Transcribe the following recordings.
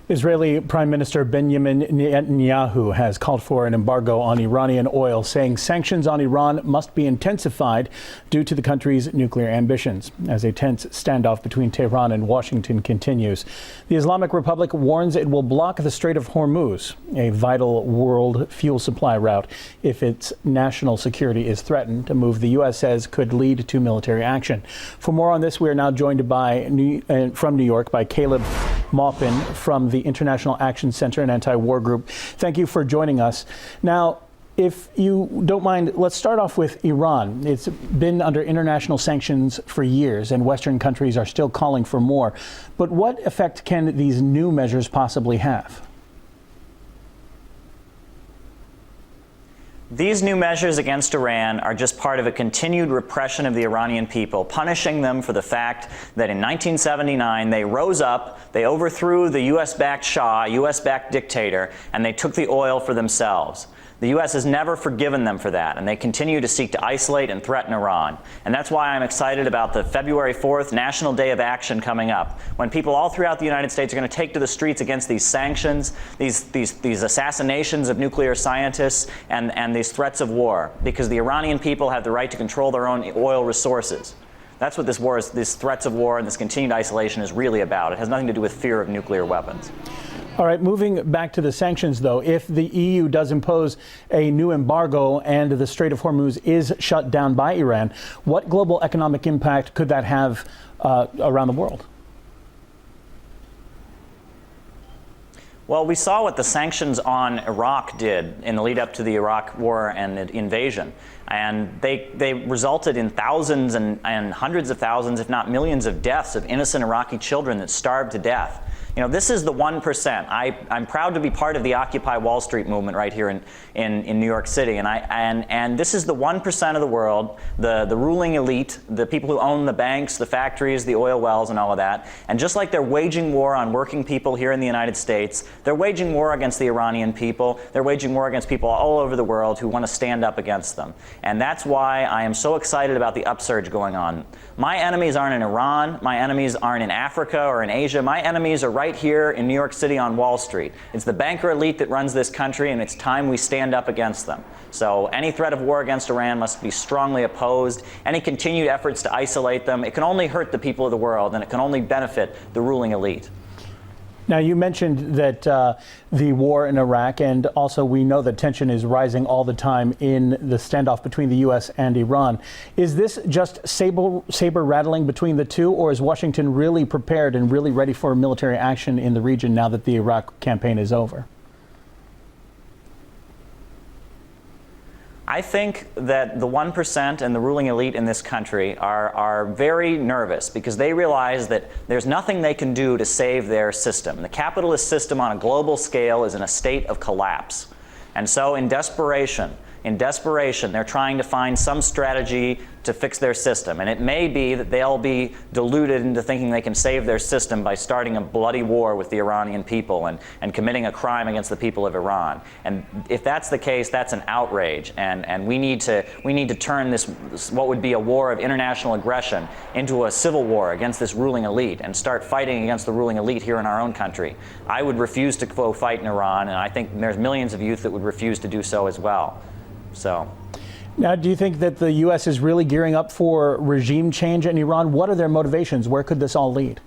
Israeli Prime Minister Benjamin Netanyahu has called for an embargo on Iranian oil, saying sanctions on Iran must be intensified due to the country's nuclear ambitions, as a tense standoff between Tehran and Washington continues. The Islamic Republic warns it will block the Strait of Hormuz, a vital world fuel supply route, if its national security is threatened, a move the U.S. says could lead to military action. For more on this, we are now joined from New York by Caleb Maupin from the International Action Center and Anti-War Group. Thank you for joining us. Now, if you don't mind, let's start off with Iran. It's been under international sanctions for years, and Western countries are still calling for more. But what effect can these new measures possibly have? These new measures against Iran are just part of a continued repression of the Iranian people, punishing them for the fact that in 1979 they rose up, they overthrew the U.S.-backed Shah, U.S.-backed dictator, and they took the oil for themselves. The U.S. has never forgiven them for that, and they continue to seek to isolate and threaten Iran. And that's why I'm excited about the February 4th National Day of Action coming up, when people all throughout the United States are going to take to the streets against these sanctions, these assassinations of nuclear scientists, and these threats of war, because the Iranian people have the right to control their own oil resources. That's what this war is, these threats of war and this continued isolation is really about. It has nothing to do with fear of nuclear weapons. All right, moving back to the sanctions, though, if the EU does impose a new embargo and the Strait of Hormuz is shut down by Iran, what global economic impact could that have around the world? Well, we saw what the sanctions on Iraq did in the lead up to the Iraq war and the invasion. And they resulted in thousands and hundreds of thousands, if not millions, of deaths of innocent Iraqi children that starved to death. You know, this is the 1%. I'm proud to be part of the Occupy Wall Street movement right here in New York City. And this is the 1% of the world, the ruling elite, the people who own the banks, the factories, the oil wells, and all of that. And just like they're waging war on working people here in the United States, they're waging war against the Iranian people. They're waging war against people all over the world who want to stand up against them. And that's why I am so excited about the upsurge going on. My enemies aren't in Iran. My enemies aren't in Africa or in Asia. My enemies are right here in New York City on Wall Street. It's the banker elite that runs this country, and it's time we stand up against them. So any threat of war against Iran must be strongly opposed. Any continued efforts to isolate them, it can only hurt the people of the world, and it can only benefit the ruling elite. Now, you mentioned that the war in Iraq, and also we know that tension is rising all the time in the standoff between the U.S. and Iran. Is this just saber rattling between the two, or is Washington really prepared and really ready for military action in the region now that the Iraq campaign is over? I think that the 1% and the ruling elite in this country are very nervous because they realize that there's nothing they can do to save their system. The capitalist system on a global scale is in a state of collapse. And so in desperation, they're trying to find some strategy to fix their system. And it may be that they'll be deluded into thinking they can save their system by starting a bloody war with the Iranian people and committing a crime against the people of Iran. And if that's the case, that's an outrage. And we need to turn this, what would be a war of international aggression, into a civil war against this ruling elite and start fighting against the ruling elite here in our own country. I would refuse to go fight in Iran, and I think there's millions of youth that would refuse to do so as well. So. Now, do you think that the U.S. is really gearing up for regime change in Iran? What are their motivations? Where could this all lead?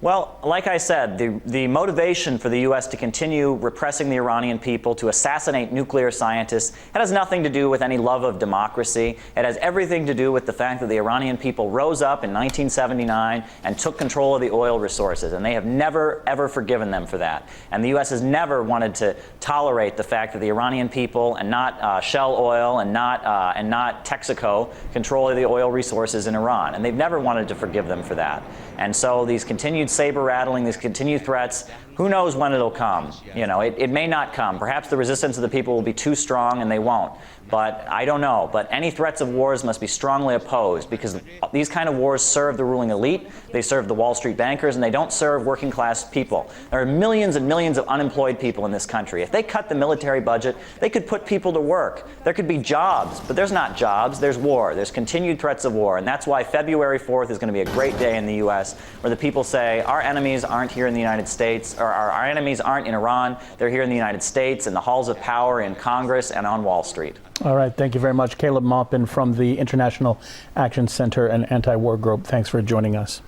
Well, like I said, the motivation for the U.S. to continue repressing the Iranian people, to assassinate nuclear scientists, it has nothing to do with any love of democracy. It has everything to do with the fact that the Iranian people rose up in 1979 and took control of the oil resources, and they have never, ever forgiven them for that. And the U.S. has never wanted to tolerate the fact that the Iranian people, and not Shell Oil and not Texaco, control the oil resources in Iran. And they've never wanted to forgive them for that. And so these continued saber rattling, these continued threats. Who knows when it'll come? You know, it may not come. Perhaps the resistance of the people will be too strong and they won't. But I don't know. But any threats of wars must be strongly opposed, because these kind of wars serve the ruling elite, they serve the Wall Street bankers, and they don't serve working class people. There are millions and millions of unemployed people in this country. If they cut the military budget, they could put people to work. There could be jobs, but there's not jobs, there's war. There's continued threats of war. And that's why February 4th is going to be a great day in the U.S., where the people say, our enemies aren't here in the United States, or our enemies aren't in Iran, they're here in the United States, in the halls of power, in Congress, and on Wall Street. All right. Thank you very much. Caleb Maupin from the International Action Center and Anti-War Group. Thanks for joining us.